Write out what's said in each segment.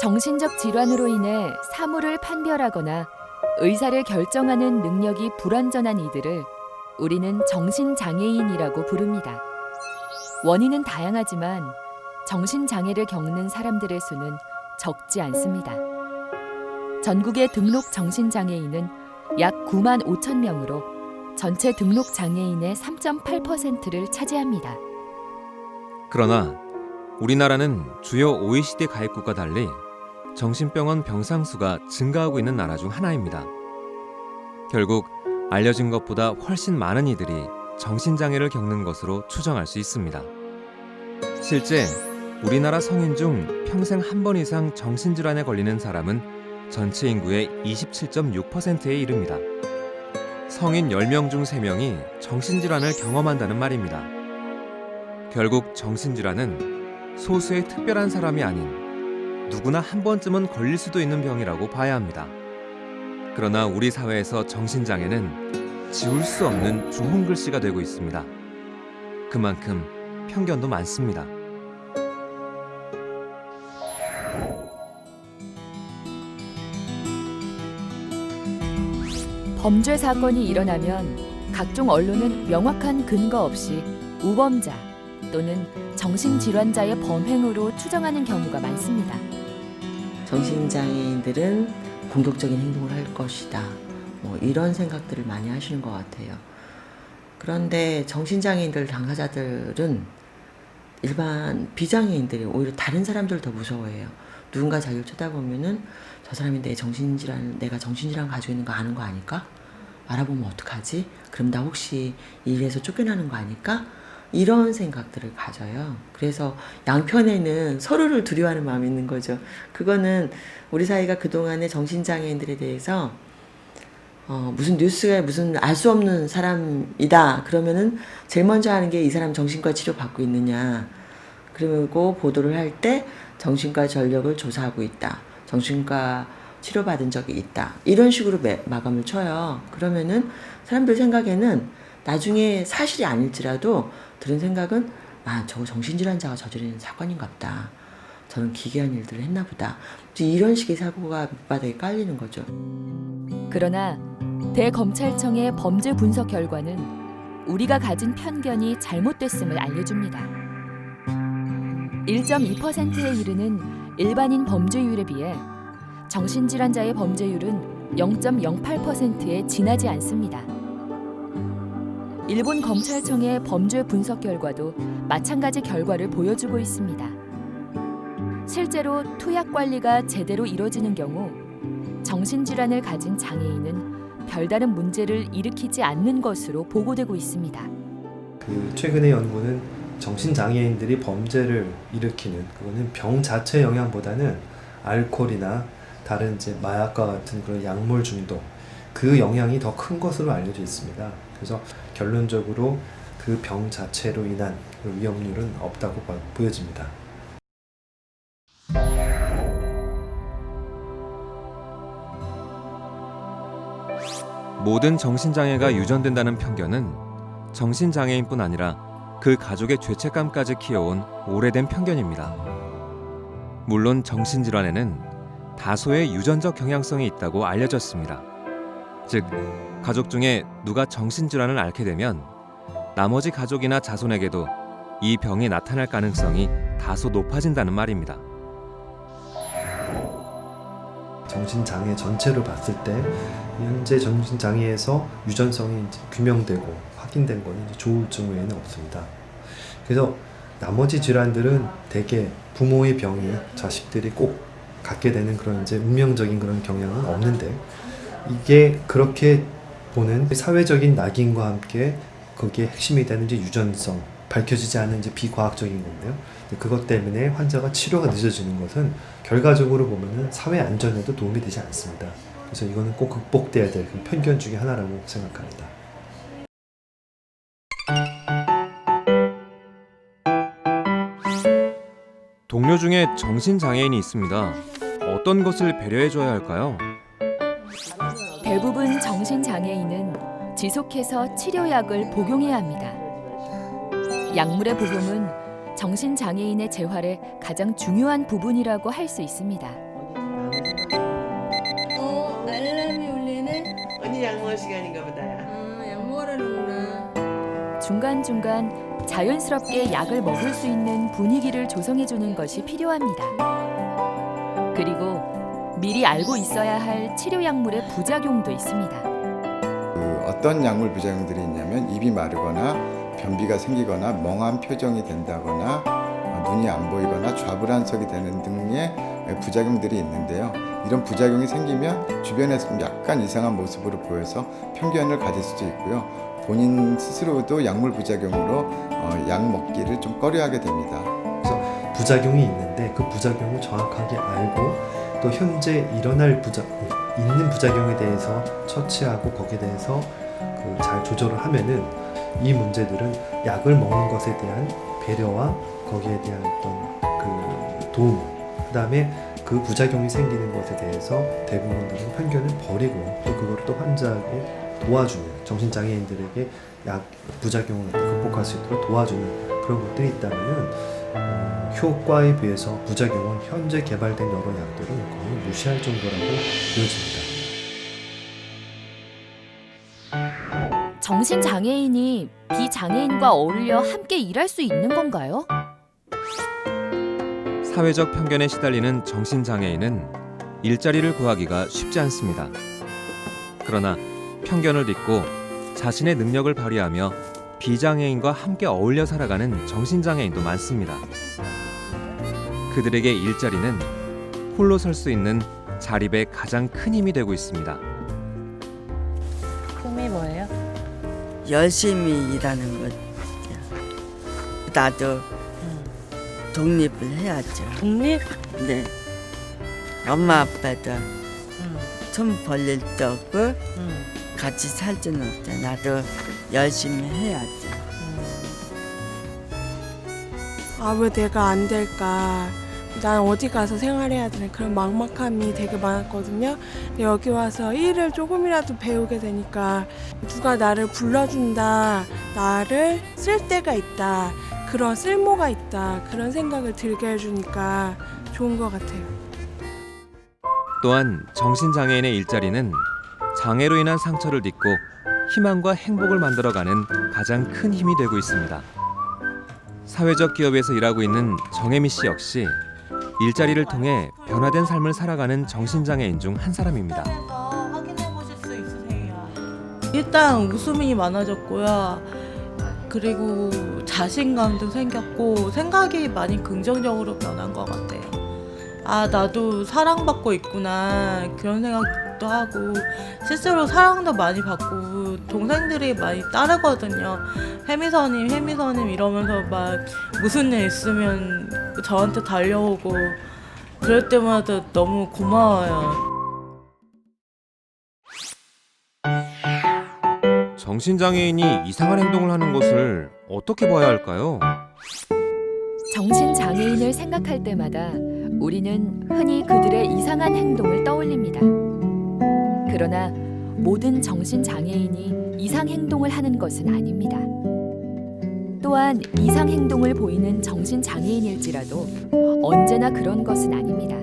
정신적 질환으로 인해 사물을 판별하거나 의사를 결정하는 능력이 불완전한 이들을 우리는 정신장애인이라고 부릅니다. 원인은 다양하지만 정신장애를 겪는 사람들의 수는 적지 않습니다. 전국의 등록 정신장애인은 약 9만 5천 명으로 전체 등록 장애인의 3.8%를 차지합니다. 그러나 우리나라는 주요 OECD 가입국과 달리 정신병원 병상 수가 증가하고 있는 나라 중 하나입니다. 결국 알려진 것보다 훨씬 많은 이들이 정신장애를 겪는 것으로 추정할 수 있습니다. 실제 우리나라 성인 중 평생 한 번 이상 정신질환에 걸리는 사람은 전체 인구의 27.6%에 이릅니다. 성인 10명 중 3명이 정신질환을 경험한다는 말입니다. 결국 정신질환은 소수의 특별한 사람이 아닌 누구나 한 번쯤은 걸릴 수도 있는 병이라고 봐야 합니다. 그러나 우리 사회에서 정신장애는 지울 수 없는 좋은 글씨가 되고 있습니다. 그만큼 편견도 많습니다. 범죄 사건이 일어나면 각종 언론은 명확한 근거 없이 우범자 또는 정신질환자의 범행으로 추정하는 경우가 많습니다. 정신장애인들은 공격적인 행동을 할 것이다. 이런 생각들을 많이 하시는 것 같아요. 그런데 정신장애인들 당사자들은 일반 비장애인들이 오히려 다른 사람들을 더 무서워해요. 누군가 자기를 쳐다보면은 저 사람이 내가 정신질환 가지고 있는 거 아는 거 아닐까? 알아보면 어떡하지? 그럼 나 혹시 이 일에서 쫓겨나는 거 아닐까? 이런 생각들을 가져요. 그래서 양편에는 서로를 두려워하는 마음이 있는 거죠. 그거는 우리 사회가 그동안의 정신장애인들에 대해서 무슨 뉴스에 무슨 알 수 없는 사람이다 그러면은 제일 먼저 하는 게 이 사람 정신과 치료 받고 있느냐, 그리고 보도를 할 때 정신과 전력을 조사하고 있다, 정신과 치료받은 적이 있다, 이런 식으로 마감을 쳐요. 그러면은 사람들 생각에는 나중에 사실이 아닐지라도 들은 생각은 저거 정신질환자가 저지르는 사건인가 보다, 저는 기괴한 일들을 했나 보다, 이런 식의 사고가 밑바닥에 깔리는 거죠. 그러나 대검찰청의 범죄 분석 결과는 우리가 가진 편견이 잘못됐음을 알려줍니다. 1.2%에 이르는 일반인 범죄율에 비해 정신질환자의 범죄율은 0.08%에 지나지 않습니다. 일본 검찰청의 범죄 분석 결과도 마찬가지 결과를 보여주고 있습니다. 실제로 투약 관리가 제대로 이뤄지는 경우 정신질환을 가진 장애인은 별다른 문제를 일으키지 않는 것으로 보고되고 있습니다. 최근의 연구는 정신장애인들이 범죄를 일으키는, 그거는 병 자체 영향보다는 알코올이나 다른 마약과 같은 그런 약물 중독, 그 영향이 더 큰 것으로 알려져 있습니다. 그래서 결론적으로 그 병 자체로 인한 위험률은 없다고 보여집니다. 모든 정신장애가 유전된다는 편견은 정신장애인뿐 아니라 그 가족의 죄책감까지 키워온 오래된 편견입니다. 물론 정신질환에는 다소의 유전적 경향성이 있다고 알려졌습니다. 즉, 가족 중에 누가 정신질환을 앓게 되면 나머지 가족이나 자손에게도 이 병이 나타날 가능성이 다소 높아진다는 말입니다. 정신장애 전체로 봤을 때 현재 정신장애에서 유전성이 규명되고 확인된 것은 조울증 외에는 없습니다. 그래서 나머지 질환들은 대개 부모의 병이 자식들이 꼭 갖게 되는 그런 운명적인 그런 경향은 없는데, 이게 그렇게 보는 사회적인 낙인과 함께 거기에 핵심이 되는 유전성, 밝혀지지 않은 비과학적인 건데요. 그것 때문에 환자가 치료가 늦어지는 것은 결과적으로 보면은 사회 안전에도 도움이 되지 않습니다. 그래서 이거는 꼭 극복돼야 될 편견 중에 하나라고 생각합니다. 동료 중에 정신장애인이 있습니다. 어떤 것을 배려해줘야 할까요? 대부분 정신장애인은 지속해서 치료약을 복용해야 합니다. 약물의 복용은 정신장애인의 재활의 가장 중요한 부분이라고 할 수 있습니다. 중간중간 자연스럽게 약을 먹을 수 있는 분위기를 조성해 주는 것이 필요합니다. 그리고 미리 알고 있어야 할 치료 약물의 부작용도 있습니다. 어떤 약물 부작용들이 있냐면 입이 마르거나 변비가 생기거나 멍한 표정이 된다거나 눈이 안 보이거나 좌불안석이 되는 등의 부작용들이 있는데요. 이런 부작용이 생기면 주변에서 좀 약간 이상한 모습으로 보여서 편견을 가질 수도 있고요. 본인 스스로도 약물 부작용으로 약 먹기를 좀 꺼려하게 됩니다. 그래서 부작용이 있는데 그 부작용을 정확하게 알고 또 현재 일어날 있는 부작용에 대해서 처치하고 거기에 대해서 잘 조절을 하면은 이 문제들은 약을 먹는 것에 대한 배려와 거기에 대한 어떤 그 도움, 그다음에 그 부작용이 생기는 것에 대해서 대부분들은 편견을 버리고 또 그거를 또 환자에게 도와주는, 정신장애인들에게 약 부작용을 극복할 수 있도록 도와주는 그런 것들이 있다면은 효과에 비해서 부작용은 현재 개발된 여러 약들은 거의 무시할 정도라고 보여집니다. 정신장애인이 비장애인과 어울려 함께 일할 수 있는 건가요? 사회적 편견에 시달리는 정신장애인은 일자리를 구하기가 쉽지 않습니다. 그러나 편견을 딛고 자신의 능력을 발휘하며 비장애인과 함께 어울려 살아가는 정신장애인도 많습니다. 그들에게 일자리는 홀로 설 수 있는 자립의 가장 큰 힘이 되고 있습니다. 꿈이 뭐예요? 열심히 일하는 거죠. 나도 독립을 해야죠. 독립? 네. 엄마 아빠도 돈 벌릴 데 없고 같이 살지는 없죠. 나도 열심히 해야죠. 아, 왜 내가 안 될까? 난 어디 가서 생활해야 되는 그런 막막함이 되게 많았거든요. 근데 여기 와서 일을 조금이라도 배우게 되니까 누가 나를 불러준다, 나를 쓸 데가 있다, 그런 쓸모가 있다, 그런 생각을 들게 해주니까 좋은 것 같아요. 또한 정신장애인의 일자리는 장애로 인한 상처를 딛고 희망과 행복을 만들어가는 가장 큰 힘이 되고 있습니다. 사회적 기업에서 일하고 있는 정혜미 씨 역시 일자리를 통해 변화된 삶을 살아가는 정신장애인 중 한 사람입니다. 확인해 보실 수 있으세요? 일단 웃음이 많아졌고요. 그리고 자신감도 생겼고 생각이 많이 긍정적으로 변한 것 같아요. 아, 나도 사랑받고 있구나 그런 생각도 하고 실제로 사랑도 많이 받고 동생들이 많이 따르거든요. 혜미서님 이러면서 막 무슨 일 있으면 저한테 달려오고 그럴 때마다 너무 고마워요. 정신장애인이 이상한 행동을 하는 것을 어떻게 봐야 할까요? 정신장애인을 생각할 때마다 우리는 흔히 그들의 이상한 행동을 떠올립니다. 그러나 모든 정신장애인이 이상 행동을 하는 것은 아닙니다. 또한 이상 행동을 보이는 정신장애인일지라도 언제나 그런 것은 아닙니다.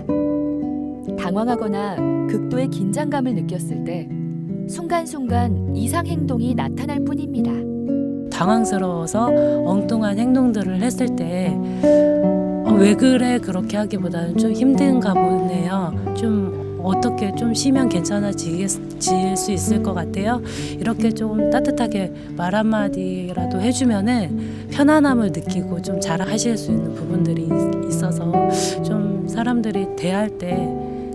당황하거나 극도의 긴장감을 느꼈을 때 순간순간 이상 행동이 나타날 뿐입니다. 당황스러워서 엉뚱한 행동들을 했을 때 왜 그래 그렇게 하기보다는 좀 힘든가 보네요. 좀 어떻게 좀 쉬면 괜찮아질 수 있을 것 같아요. 이렇게 좀 따뜻하게 말 한마디라도 해주면은 편안함을 느끼고 좀 잘 하실 수 있는 부분들이 있어서 좀 사람들이 대할 때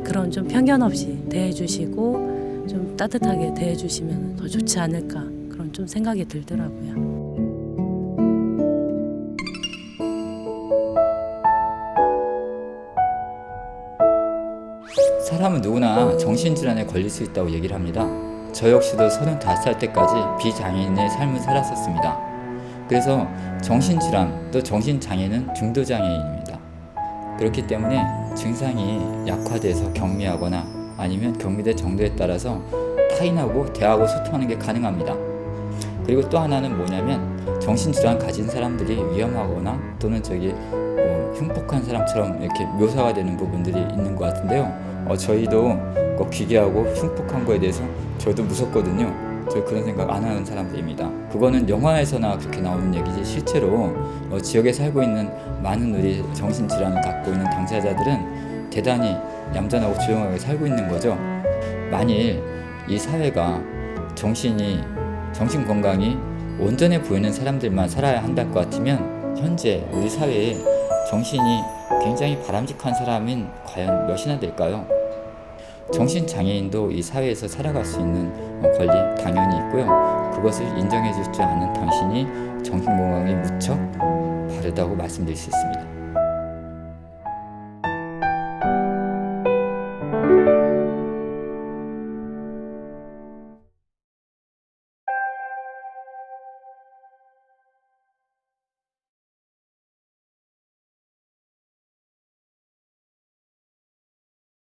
그런 좀 편견 없이 대해주시고 좀 따뜻하게 대해주시면 더 좋지 않을까 그런 좀 생각이 들더라고요. 사람은 누구나 정신질환에 걸릴 수 있다고 얘기를 합니다. 저 역시도 35살 때까지 비장애인의 삶을 살았었습니다. 그래서 정신질환 또 정신장애는 중도장애인입니다. 그렇기 때문에 증상이 약화돼서 경미하거나 아니면 경미된 정도에 따라서 타인하고 대하고 소통하는 게 가능합니다. 그리고 또 하나는 뭐냐면 정신질환 가진 사람들이 위험하거나 또는 흉폭한 사람처럼 이렇게 묘사가 되는 부분들이 있는 것 같은데요. 저희도 꼭 기괴하고 흉폭한 거에 대해서 저도 무섭거든요. 저 그런 생각 안 하는 사람들입니다. 그거는 영화에서나 그렇게 나오는 얘기지 실제로 지역에 살고 있는 많은 우리 정신질환을 갖고 있는 당사자들은 대단히 얌전하고 조용하게 살고 있는 거죠. 만일 이 사회가 정신 건강이 온전해 보이는 사람들만 살아야 한다는 것 같으면 현재 우리 사회에 정신이 굉장히 바람직한 사람은 과연 몇이나 될까요? 정신장애인도 이 사회에서 살아갈 수 있는 권리 당연히 있고요. 그것을 인정해 줄 줄 아는 당신이 정신건강에 무척 바르다고 말씀드릴 수 있습니다.